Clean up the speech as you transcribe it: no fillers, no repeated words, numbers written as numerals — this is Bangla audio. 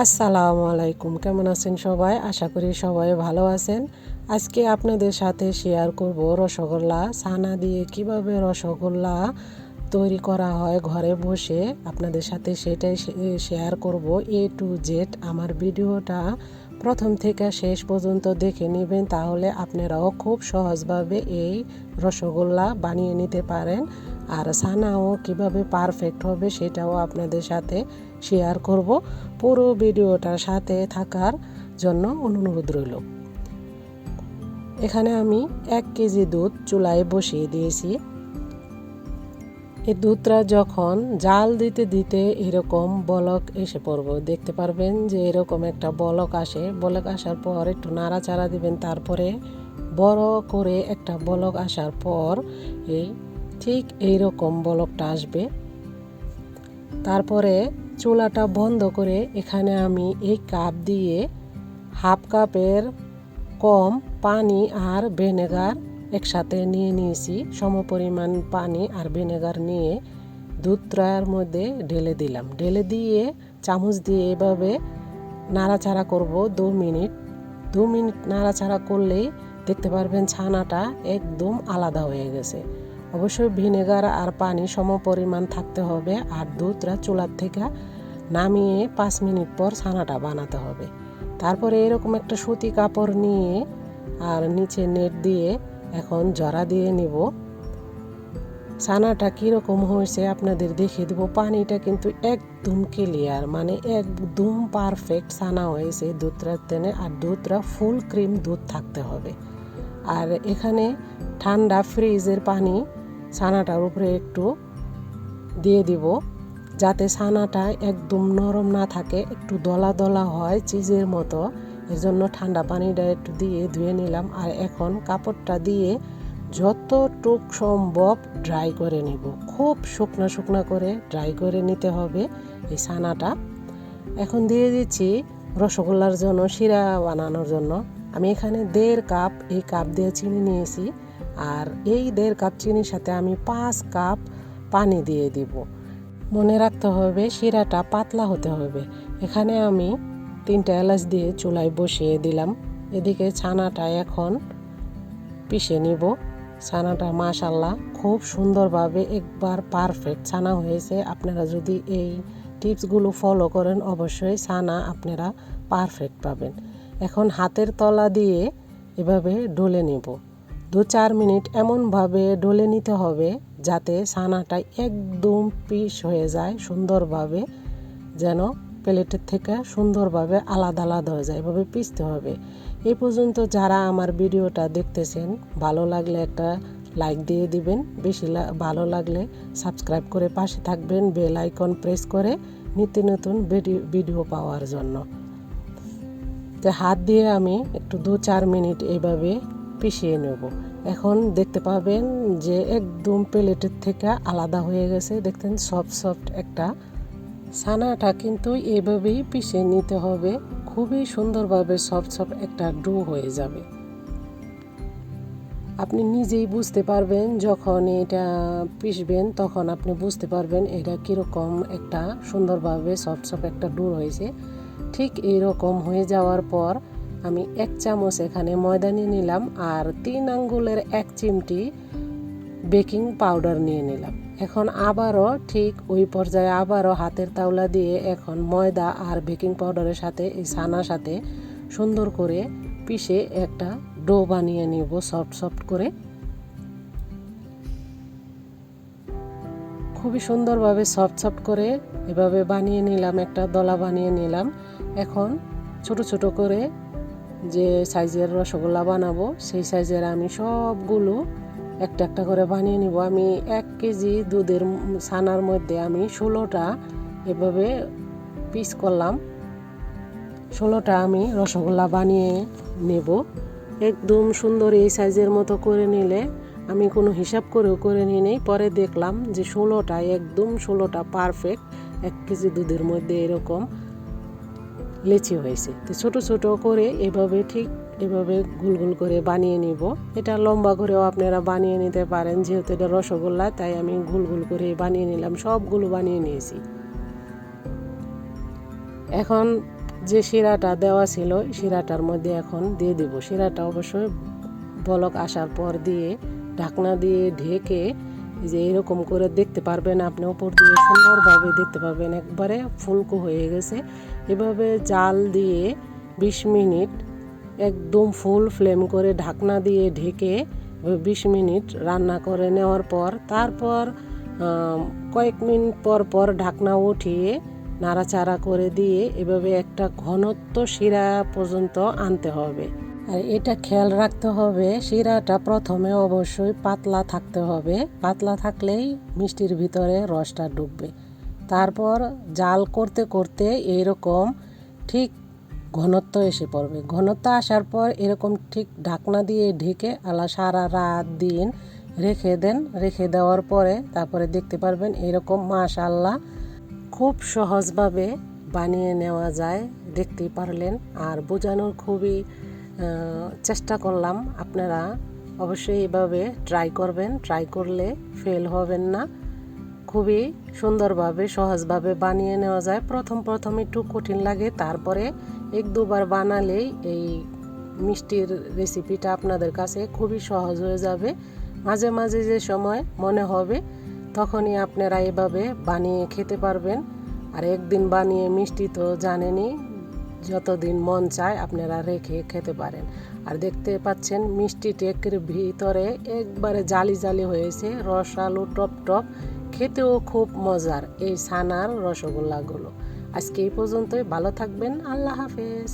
আসসালামু আলাইকুম, কেমন আছেন সবাই? আশা করি সবাই ভালো আছেন। আজকে আপনাদের সাথে শেয়ার করব রসগোল্লা ছানা দিয়ে কিভাবে রসগোল্লা তৈরি করা হয় ঘরে বসে। আপনাদের সাথে সেটাই শেয়ার করব A to Z। আমার ভিডিওটা প্রথম থেকে শেষ পর্যন্ত দেখে নেবেন, তাহলে আপনারাও খুব সহজভাবে এই রসগোল্লা বানিয়ে নিতে পারেন। আর ছানাও কিভাবে পারফেক্ট হবে সেটাও আপনাদের সাথে শেয়ার করব। পুরো ভিডিওটার সাথে থাকার জন্য অনুরোধ রইল। এখানে আমি 1 কেজি দুধ চুলায় বসিয়ে দিয়েছি। এই দুধটা যখন জাল দিতে দিতে এরকম বলক এসে পড়ব, দেখতে পারবেন যে এরকম একটা বলক আসে। বলক আসার পর একটু নাড়াচাড়া দিবেন, তারপরে বড় করে একটা বলক আসার পর ঠিক এইরকম বলকটা আসবে। তারপরে চুলাটা বন্ধ করে এখানে আমি এই কাপ দিয়ে হাফ কাপের কম পানি আর ভিনেগার একসাথে নিয়ে নিয়েছি। সমপরিমাণ পানি আর ভিনেগার নিয়ে দুধটার মধ্যে ঢেলে দিলাম। ঢেলে দিয়ে চামচ দিয়ে এভাবে নাড়াচাড়া করব 2 মিনিট। 2 মিনিট নাড়াচাড়া করলেই দেখতে পারবেন ছানাটা একদম আলাদা হয়ে গেছে। অবশ্যই ভিনেগার আর পানি সমপরিমাণ থাকতে হবে। আর দুধটা চুলার থেকে নামিয়ে 5 মিনিট পর ছানাটা বানাতে হবে। তারপরে এরকম একটা সুতি কাপড় নিয়ে আর নিচে নেট দিয়ে এখন জড়া দিয়ে নিব। ছানাটা কীরকম হয়েছে আপনাদের দেখিয়ে দেবো। পানিটা কিন্তু একদম ক্লিয়ার, মানে একদম পারফেক্ট ছানা হয়েছে দুধটার তেনে। আর দুধটা ফুল ক্রিম দুধ থাকতে হবে। আর এখানে ঠান্ডা ফ্রিজের পানি ছানাটার উপরে একটু দিয়ে দিব, যাতে ছানাটা একদম নরম না থাকে, একটু দলা দলা হয় চিজের মতো। এর জন্য ঠান্ডা পানিটা একটু দিয়ে ধুয়ে নিলাম। আর এখন কাপড়টা দিয়ে যতটুক সম্ভব ড্রাই করে নিব। খুব শুকনো শুকনো করে ড্রাই করে নিতে হবে এই ছানাটা। এখন দিয়ে দিচ্ছি রসগোল্লার জন্য শিরা বানানোর জন্য। আমি এখানে 1.5 কাপ এই কাপ দিয়ে চিনি নিয়েছি। আর এই 1.5 কাপ চিনির সাথে আমি 5 কাপ পানি দিয়ে দিব। মনে রাখতে হবে শিরাটা পাতলা হতে হবে। এখানে আমি 3টা এলাচ দিয়ে চুলায় বসিয়ে দিলাম। এদিকে ছানাটা এখন পিষে নিব। ছানাটা মাশাআল্লাহ খুব সুন্দরভাবে একবার পারফেক্ট ছানা হয়েছে। আপনারা যদি এই টিপসগুলো ফলো করেন অবশ্যই ছানা আপনারা পারফেক্ট পাবেন। এখন হাতের তলা দিয়ে এভাবে ডলে নেব। 2-4 মিনিট এমনভাবে ডলে নিতে হবে যাতে ছানাটা একদম পিস হয়ে যায় সুন্দরভাবে, যেন প্লেটের থেকে সুন্দরভাবে আলাদা আলাদা হয়ে যায়। এভাবে পিষতে হবে। এই পর্যন্ত যারা আমার ভিডিওটা দেখতেছেন, ভালো লাগলে একটা লাইক দিয়ে দিবেন। বেশি ভালো লাগলে সাবস্ক্রাইব করে পাশে থাকবেন, বেল আইকন প্রেস করে নিত্য নতুন ভিডিও পাওয়ার জন্য। তো হাত দিয়ে আমি একটু 2-4 মিনিট এইভাবে পিষিয়ে নেব। এখন দেখতে পাবেন যে একদম প্লেটের থেকে আলাদা হয়ে গেছে। দেখতেন সফট সফট একটা ছানাটা কিন্তু এভাবেই পিষে নিতে হবে। খুবই সুন্দরভাবে সফট সফট একটা ডো হয়ে যাবে। আপনি নিজেই বুঝতে পারবেন, যখন এটা পিষবেন তখন আপনি বুঝতে পারবেন এটা কীরকম একটা সুন্দরভাবে সফট সফট একটা ডো হয়েছে। ঠিক এইরকম হয়ে যাওয়ার পর আমি 1 চামচ এখানে ময়দা নিয়ে নিলাম আর 3 আঙ্গুলের 1 চিমটি বেকিং পাউডার নিয়ে নিলাম। এখন আবারও ঠিক ওই পর্যায়ে আবারও হাতের তাওলা দিয়ে এখন ময়দা আর বেকিং পাউডারের সাথে এই ছানার সাথে সুন্দর করে পিষে একটা ডো বানিয়ে নিব সফট সফট করে। খুবই সুন্দরভাবে সফট সফট করে এভাবে বানিয়ে নিলাম, একটা দলা বানিয়ে নিলাম। এখন ছোট ছোট করে যে সাইজের রসগোল্লা বানাবো সেই সাইজের আমি সবগুলো একটা একটা করে বানিয়ে নিব। আমি 1 কেজি দুধের ছানার মধ্যে আমি 16টা এভাবে পিস করলাম। 16টা আমি রসগোল্লা বানিয়ে নেব। একদম সুন্দর এই সাইজের মতো করে নিলে, আমি কোনো হিসাব করেও করে নিয়ে নেই, পরে দেখলাম যে 16টা একদম 16টা পারফেক্ট 1 কেজি দুধের মধ্যে এরকম লেচি হয়েছে। তো ছোট ছোট করে এভাবে ঠিক এভাবে গোল গোল করে বানিয়ে নিব। এটা লম্বা করেও আপনারা বানিয়ে নিতে পারেন, যেহেতু এটা রসগোল্লা তাই আমি গোল গোল করে বানিয়ে নিলাম। সবগুলো বানিয়ে নিয়েছি। এখন যে শিরাটা দেওয়া ছিল শিরাটার মধ্যে এখন দিয়ে দিব। শিরাটা অবশ্যই বলক আসার পর দিয়ে ঢাকনা দিয়ে ঢেকে যে এরকম করে দেখতে পারবেন, আপনি উপর দিয়ে সুন্দরভাবে দেখতে পারবেন একবারে ফুলকো হয়ে গেছে। এভাবে জাল দিয়ে 20 মিনিট একদম ফুল ফ্লেম করে ঢাকনা দিয়ে ঢেকে 20 মিনিট রান্না করে নেওয়ার পর তারপর কয়েক মিনিট পর পর ঢাকনা উঠিয়ে নাড়াচাড়া করে দিয়ে এভাবে একটা ঘনত্ব শিরা পর্যন্ত আনতে হবে। আর এটা খেয়াল রাখতে হবে, শিরাটা প্রথমে অবশ্যই পাতলা থাকতে হবে, পাতলা থাকলেই মিষ্টির ভিতরে রসটা ঢুকবে। তারপর জাল করতে করতে এরকম ঠিক ঘনত্ব এসে পড়বে। ঘনত্ব আসার পর এরকম ঠিক ঢাকনা দিয়ে ঢেকে সারা রাত দিন রেখে দেন। রেখে দেওয়ার পরে তারপরে দেখতে পারবেন এরকম মাশাআল্লাহ খুব সহজভাবে বানিয়ে নেওয়া যায়, দেখতেই পারলেন। আর বোঝানোর খুবই চেষ্টা করলাম, আপনারা অবশ্যই এইভাবে ট্রাই করবেন, ট্রাই করলে ফেল হবেন না। খুবই সুন্দরভাবে সহজভাবে বানিয়ে নেওয়া যায়। প্রথম একটু কঠিন লাগে, তারপরে 1-2 বার বানালেই এই মিষ্টির রেসিপিটা আপনাদের কাছে খুবই সহজ হয়ে যাবে। মাঝে মাঝে যে সময় মনে হবে তখনই আপনারা এভাবে বানিয়ে খেতে পারবেন। আর একদিন বানিয়ে মিষ্টি তো জানেনই, যতদিন মন চায় আপনারা রেখে খেতে পারেন। আর দেখতে পাচ্ছেন মিষ্টি টেকের ভিতরে একবারে জালি জালি হয়েছে, রসালো টপ টপ, খেতেও খুব মজার এই ছানার রসগোল্লাগুলো। আজকে এই পর্যন্তই, ভালো থাকবেন, আল্লাহ হাফেজ।